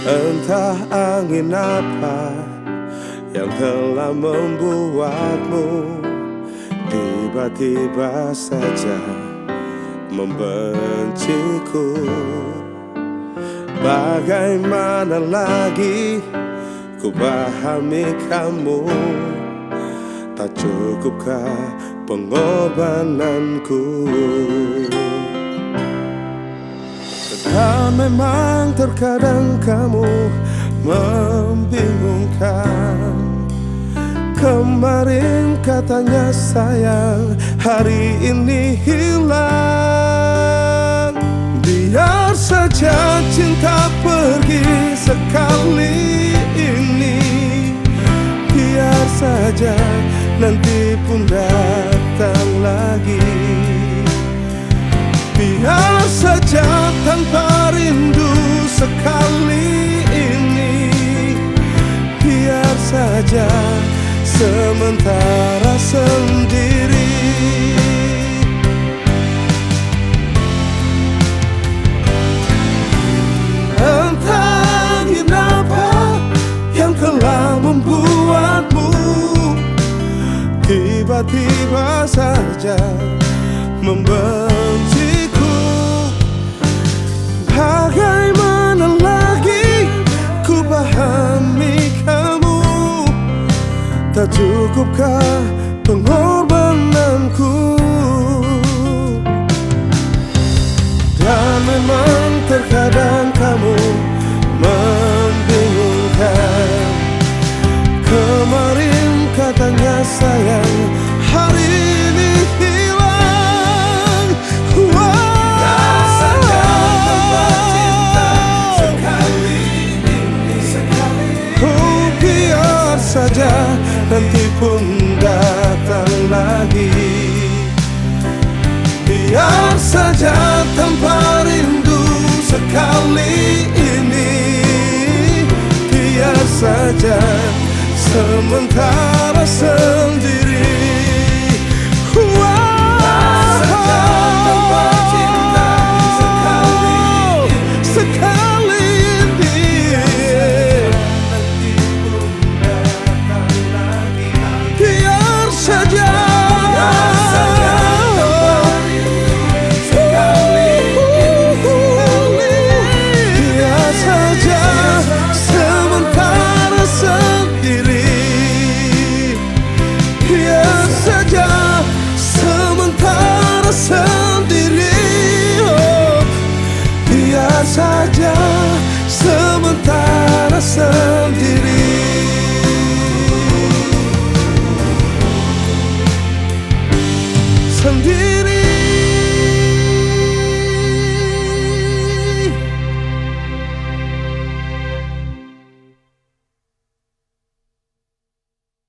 Entah angin apa yang telah membuatmu tiba-tiba saja membenciku. Bagaimana lagi ku pahami kamu? Tak cukupkah pengorbananku? Dan memang terkadang kamu membingungkan. Kemarin katanya sayang, hari ini hilang. Biar saja cinta pergi sekali ini, biar saja nanti pun datang lagi. Biar saja tanpa rindu sekali ini, biar saja sementara sendiri. Entah kenapa yang telah membuatmu tiba-tiba saja membenciku. Bagaimana lagi ku pahami kamu? Tak cukupkah pengorbananku? Dan memang terkadang kamu membingungkan. Kemarin katanya sayang, hari ini hilang. Rasakan tanpa cinta sekali ini. Oh, biar saja nanti pun datang lagi. Biar saja tanpa rindu sekali ini, biar saja sementara sendiri. Rasakan tanpa cinta sekali ini. Sekali ini, nanti pun datang lagi. Biar saja. Saja sementara sendiri. Sendiri.